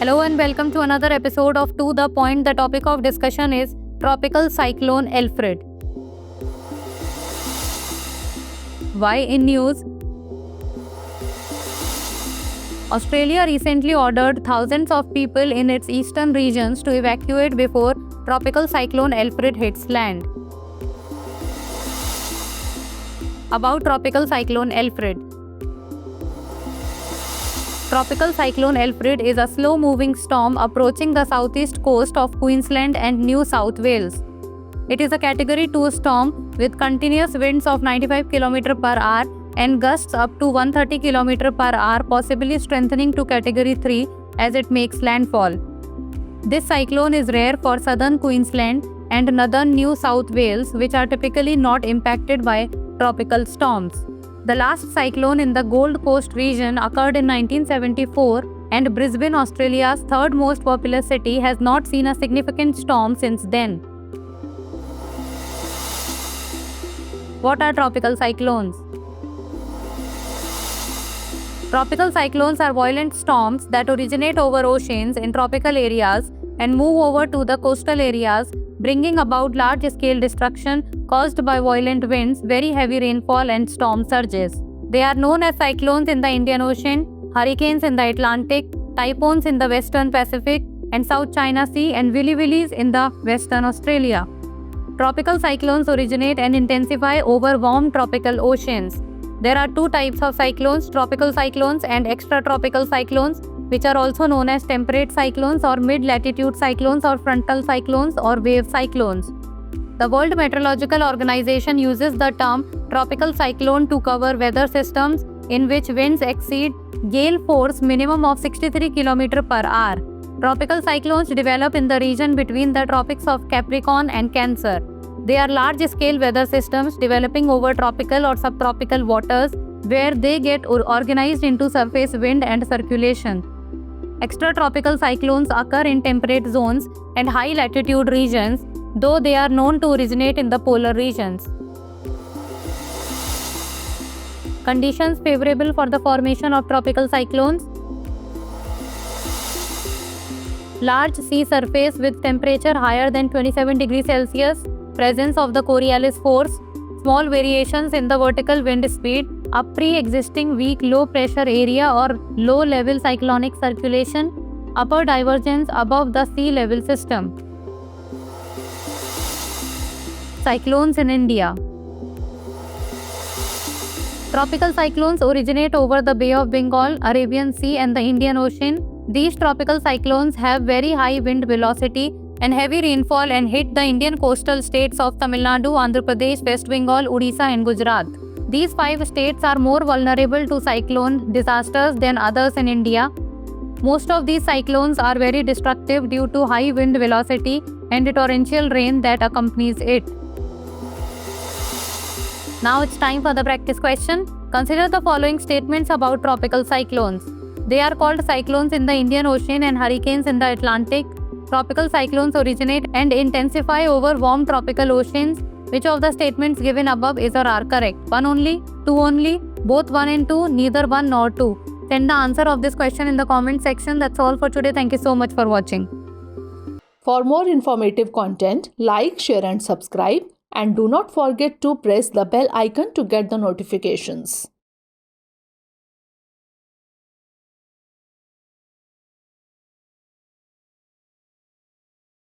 Hello and welcome to another episode of To The Point. The topic of discussion is Tropical Cyclone Alfred. Why in news? Australia recently ordered thousands of people in its eastern regions to evacuate before Tropical Cyclone Alfred hits land. About Tropical Cyclone Alfred. Tropical Cyclone Alfred is a slow-moving storm approaching the southeast coast of Queensland and New South Wales. It is a Category 2 storm with continuous winds of 95 km per hour and gusts up to 130 km per hour, possibly strengthening to Category 3 as it makes landfall. This cyclone is rare for southern Queensland and northern New South Wales, which are typically not impacted by tropical storms. The last cyclone in the Gold Coast region occurred in 1974, and Brisbane, Australia's third most populous city, has not seen a significant storm since then. What are tropical cyclones? Tropical cyclones are violent storms that originate over oceans in tropical areas and move over to the coastal areas, bringing about large-scale destruction caused by violent winds, very heavy rainfall, and storm surges. They are known as cyclones in the Indian Ocean, hurricanes in the Atlantic, typhoons in the Western Pacific and South China Sea, and willy-willies in the Western Australia. Tropical cyclones originate and intensify over warm tropical oceans. There are two types of cyclones, tropical cyclones and extratropical cyclones, which are also known as temperate cyclones or mid-latitude cyclones or frontal cyclones or wave cyclones. The World Meteorological Organization uses the term tropical cyclone to cover weather systems in which winds exceed gale force minimum of 63 km per hour. Tropical cyclones develop in the region between the tropics of Capricorn and Cancer. They are large-scale weather systems developing over tropical or subtropical waters where they get organized into surface wind and circulation. Extratropical cyclones occur in temperate zones and high-latitude regions, though they are known to originate in the polar regions. Conditions favorable for the formation of tropical cyclones: large sea surface with temperature higher than 27 degrees Celsius, presence of the Coriolis force, small variations in the vertical wind speed, a pre-existing weak low-pressure area or low-level cyclonic circulation, upper divergence above the sea level system. Cyclones in India. Tropical cyclones originate over the Bay of Bengal, Arabian Sea and the Indian Ocean. These tropical cyclones have very high wind velocity and heavy rainfall and hit the Indian coastal states of Tamil Nadu, Andhra Pradesh, West Bengal, Odisha and Gujarat. These 5 states are more vulnerable to cyclone disasters than others in India. Most of these cyclones are very destructive due to high wind velocity and the torrential rain that accompanies it. Now it's time for the practice question. Consider the following statements about tropical cyclones. They are called cyclones in the Indian Ocean and hurricanes in the Atlantic. Tropical cyclones originate and intensify over warm tropical oceans. Which of the statements given above is or are correct? 1 only, 2 only, both 1 and 2, neither 1 nor 2. Send the answer of this question in the comment section. That's all for today. Thank you so much for watching. For more informative content, like, share and subscribe. And do not forget to press the bell icon to get the notifications.